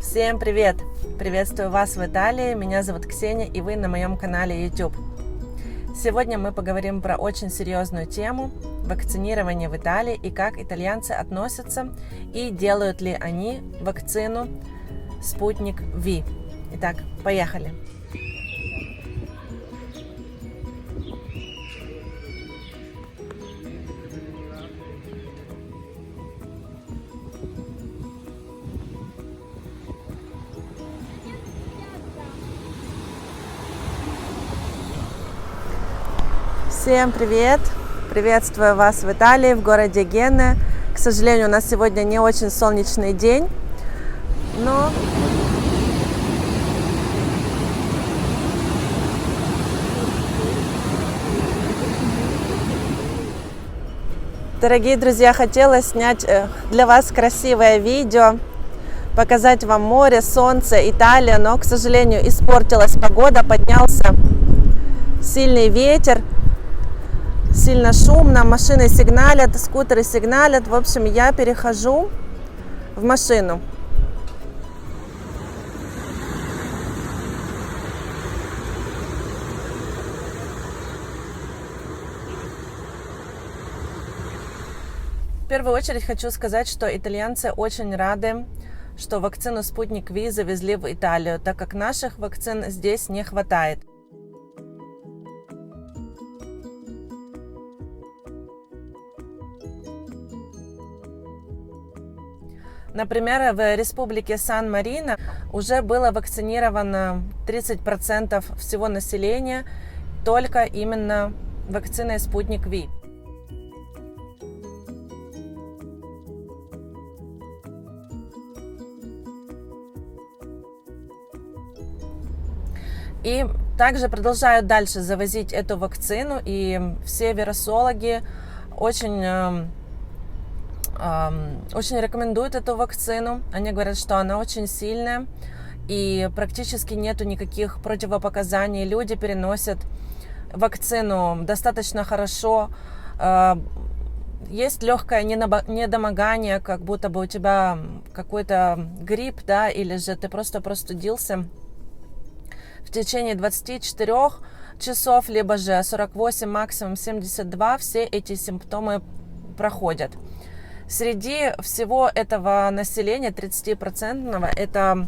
Всем привет! Приветствую вас в Италии, меня зовут Ксения и вы на моем канале YouTube. Сегодня мы поговорим про очень серьезную тему – вакцинирование в Италии и как итальянцы относятся и делают ли они вакцину Спутник V. Итак, поехали! Всем привет! Приветствую вас в Италии, в городе Генне. К сожалению, у нас сегодня не очень солнечный день, но дорогие друзья, хотела снять для вас красивое видео, показать вам море, солнце, Италия, но, к сожалению, испортилась погода, поднялся сильный ветер. Сильно шумно, машины сигналят, скутеры сигналят. В общем, я перехожу в машину. В первую очередь хочу сказать, что итальянцы очень рады, что вакцину Спутник V завезли в Италию, так как наших вакцин здесь не хватает. Например, в республике Сан-Марино уже было вакцинировано 30% всего населения только именно вакциной Спутник V. И также продолжают дальше завозить эту вакцину, и все вирусологи очень рекомендуют эту вакцину. Они говорят, что она очень сильная и практически нету никаких противопоказаний. Люди переносят вакцину достаточно хорошо. Есть легкое недомогание, как будто бы у тебя какой-то грипп, да, или же ты просто простудился в течение 24 часов, либо же 48, максимум 72. Все эти симптомы проходят. Среди всего этого населения, 30%, это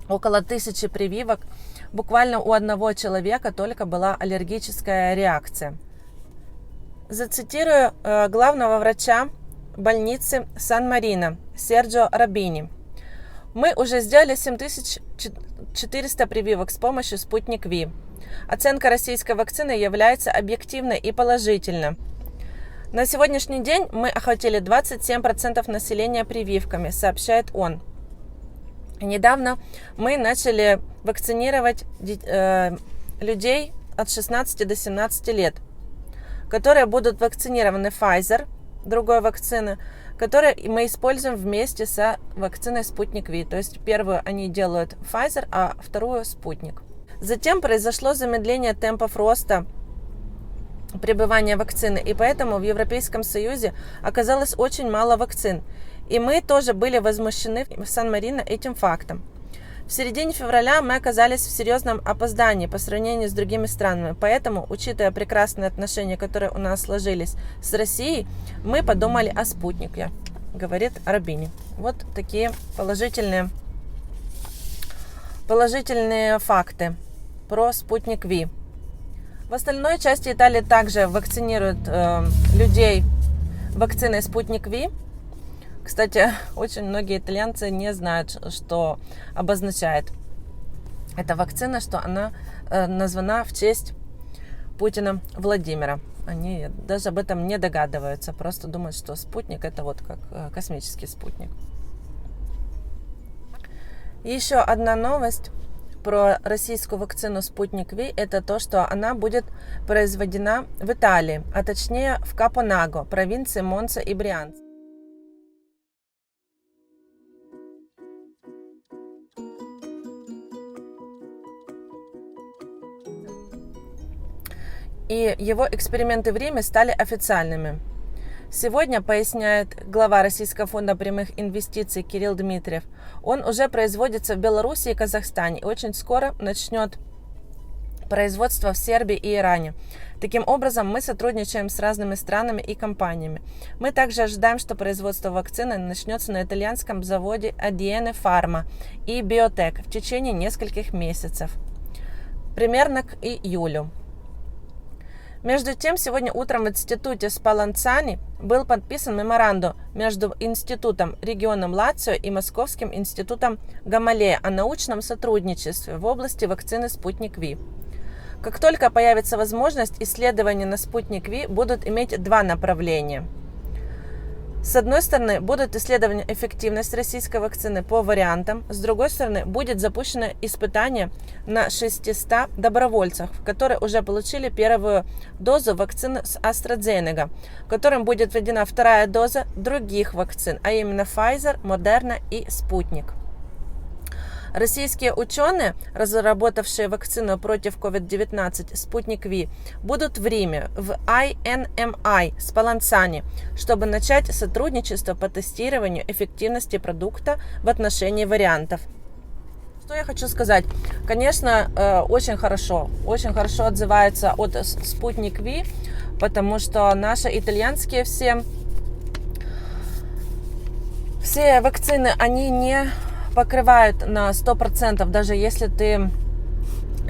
около 1000 прививок. Буквально у одного человека только была аллергическая реакция. Зацитирую главного врача больницы Сан-Марино Серджио Робини. Мы уже сделали 7400 прививок с помощью Спутник V. Оценка российской вакцины является объективной и положительной. На сегодняшний день мы охватили 27% населения прививками, сообщает он. Недавно мы начали вакцинировать людей от 16 до 17 лет, которые будут вакцинированы Pfizer, другой вакцины, которую мы используем вместе с вакциной Спутник V. То есть первую они делают Pfizer, а вторую Спутник. Затем произошло замедление темпов роста пребывания вакцины, и поэтому в Европейском Союзе оказалось очень мало вакцин. И мы тоже были возмущены в Сан-Марино этим фактом. В середине февраля мы оказались в серьезном опоздании по сравнению с другими странами, поэтому, учитывая прекрасные отношения, которые у нас сложились с Россией, мы подумали о спутнике, говорит Робини. Вот такие положительные факты про Спутник V. В остальной части Италии также вакцинируют людей вакциной Спутник V. Кстати, очень многие итальянцы не знают, что обозначает эта вакцина, что она названа в честь Путина Владимира. Они даже об этом не догадываются, просто думают, что спутник это вот как космический спутник. Еще одна новость про российскую вакцину Спутник V, это то, что она будет произведена в Италии, а точнее в Капонаго, провинции Монца и Брианца. И его эксперименты в Риме стали официальными. Сегодня, поясняет глава Российского фонда прямых инвестиций Кирилл Дмитриев, он уже производится в Беларуси и Казахстане и очень скоро начнет производство в Сербии и Иране. Таким образом, мы сотрудничаем с разными странами и компаниями. Мы также ожидаем, что производство вакцины начнется на итальянском заводе Adiene Pharma и Biotech в течение нескольких месяцев, примерно к июлю. Между тем, сегодня утром в институте Спалланцани был подписан меморандум между Институтом регионом Лацио и Московским институтом Гамалея о научном сотрудничестве в области вакцины «Спутник Ви». Как только появится возможность, исследования на «Спутник Ви» будут иметь два направления. С одной стороны, будут исследования эффективности российской вакцины по вариантам. С другой стороны, будет запущено испытание на 600 добровольцах, которые уже получили первую дозу вакцины с AstraZeneca, которым будет введена вторая доза других вакцин, а именно Pfizer, Moderna и Спутник. Российские ученые, разработавшие вакцину против COVID-19 «Спутник Ви», будут в Риме, в INMI Спалланцани, чтобы начать сотрудничество по тестированию эффективности продукта в отношении вариантов. Что я хочу сказать? Конечно, очень хорошо отзывается от «Спутник Ви», потому что наши итальянские все вакцины, они не покрывают на 100%, даже если ты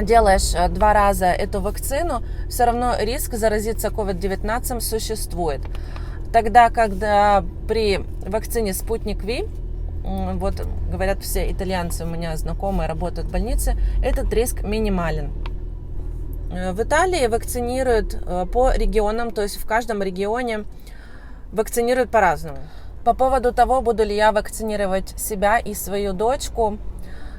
делаешь 2 раза эту вакцину, все равно риск заразиться COVID-19 существует. Тогда, когда при вакцине «Спутник Ви», вот говорят все итальянцы, у меня знакомые работают в больнице, этот риск минимален. В Италии вакцинируют по регионам, то есть в каждом регионе вакцинируют по-разному. По поводу того, буду ли я вакцинировать себя и свою дочку,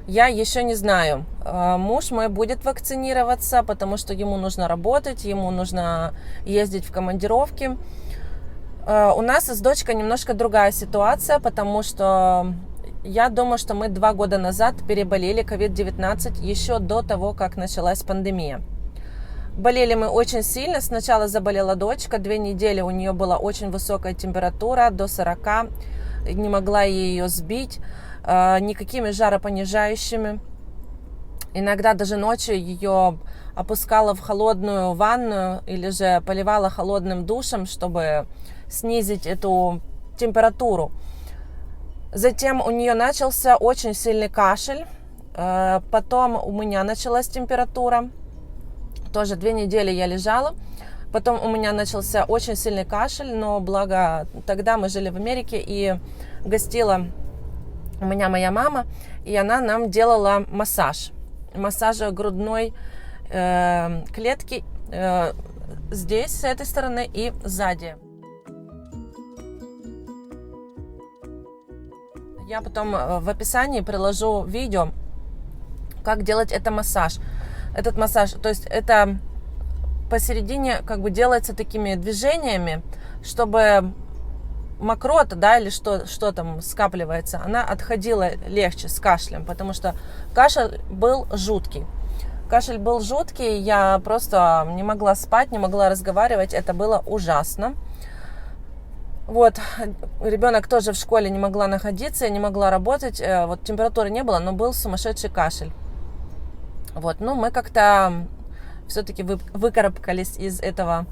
я еще не знаю. Муж мой будет вакцинироваться, потому что ему нужно работать, ему нужно ездить в командировки. У нас с дочкой немножко другая ситуация, потому что я думаю, что мы 2 года назад переболели COVID-19 еще до того, как началась пандемия. Болели мы очень сильно. Сначала заболела дочка. 2 недели у нее была очень высокая температура, до 40. Не могла ее сбить никакими жаропонижающими. Иногда даже ночью ее опускала в холодную ванную или же поливала холодным душем, чтобы снизить эту температуру. Затем у нее начался очень сильный кашель. Потом у меня началась температура. Тоже 2 недели я лежала. Потом у меня начался очень сильный кашель, но благо тогда мы жили в Америке и гостила у меня моя мама, и она нам делала массаж грудной клетки здесь, с этой стороны и сзади. Я потом в описании приложу видео, как делать этот массаж. То есть это посередине как бы делается такими движениями, чтобы мокрота, да, или что там скапливается, она отходила легче с кашлем, потому что кашель был жуткий. Я просто не могла спать, не могла разговаривать, это было ужасно. Вот, ребенок тоже в школе не могла находиться, не могла работать, вот температуры не было, но был сумасшедший кашель. Вот, ну мы как-то все-таки выкарабкались из этого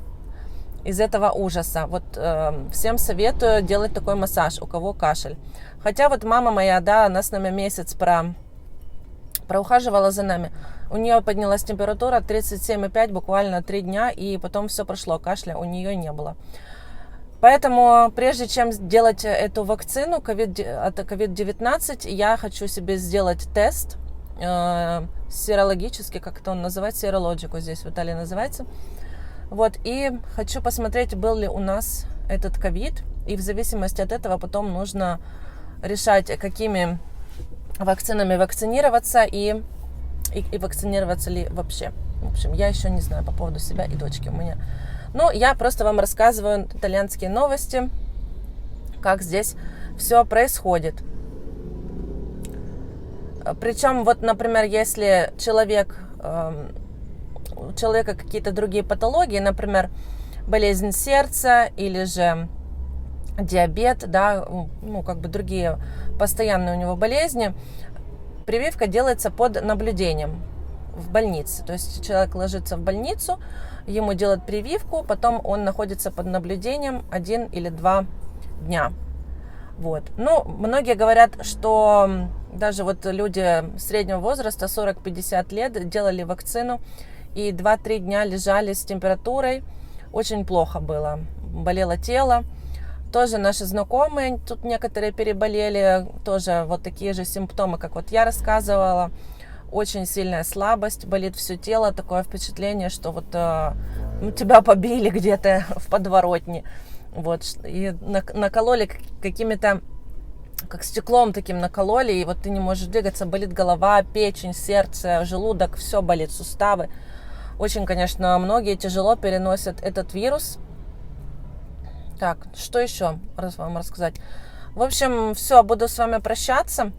ужаса. Вот всем советую делать такой массаж, у кого кашель. Хотя вот мама моя, да, она с нами месяц проухаживала за нами. У нее поднялась температура 37,5 буквально 3 дня, и потом все прошло, кашля у нее не было. Поэтому прежде чем делать эту вакцину от COVID-19, я хочу себе сделать тест серологический, как это он называется, серологику здесь в Италии называется. Вот, и хочу посмотреть, был ли у нас этот ковид, и в зависимости от этого потом нужно решать, какими вакцинами вакцинироваться и вакцинироваться ли вообще. В общем, я еще не знаю по поводу себя и дочки у меня. Но я просто вам рассказываю итальянские новости, как здесь все происходит. Причем, вот, например, если у человека какие-то другие патологии, например, болезнь сердца или же диабет, да, ну, как бы другие постоянные у него болезни, прививка делается под наблюдением в больнице. То есть человек ложится в больницу, ему делают прививку, потом он находится под наблюдением 1 или 2 дня. Вот. Ну, многие говорят, что даже вот люди среднего возраста, 40-50 лет, делали вакцину и 2-3 дня лежали с температурой. Очень плохо было. Болело тело. Тоже наши знакомые, тут некоторые переболели, тоже вот такие же симптомы, как вот я рассказывала. Очень сильная слабость, болит все тело, такое впечатление, что вот тебя побили где-то в подворотне. Вот, и накололи какими-то, как стеклом таким накололи, и вот ты не можешь двигаться, болит голова, печень, сердце, желудок, все болит, суставы. Очень, конечно, многие тяжело переносят этот вирус. Так, что еще вам рассказать? В общем, все, буду с вами прощаться.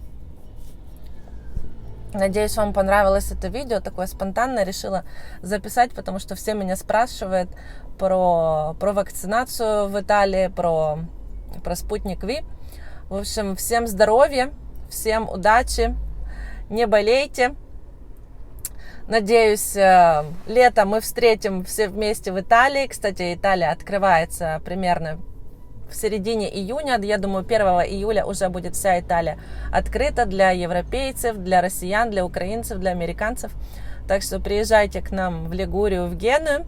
Надеюсь, вам понравилось это видео. Такое спонтанное решила записать, потому что все меня спрашивают про вакцинацию в Италии, про спутник Ви. В общем, всем здоровья, всем удачи, не болейте. Надеюсь, летом мы встретим все вместе в Италии. Кстати, Италия открывается примерно в середине июня. Я думаю, 1 июля уже будет вся Италия открыта для европейцев, для россиян, для украинцев, для американцев. Так что приезжайте к нам в Лигурию, в Геную.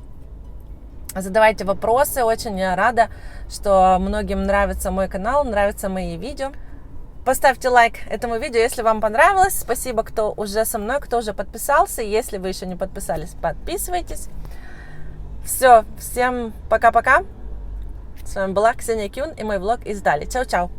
Задавайте вопросы. Очень я рада, что многим нравится мой канал, нравятся мои видео. Поставьте лайк этому видео, если вам понравилось. Спасибо, кто уже со мной, кто уже подписался. Если вы еще не подписались, подписывайтесь. Все, всем пока-пока. С вами была Ксения Кюн и мой влог из Италии. Чао-чао.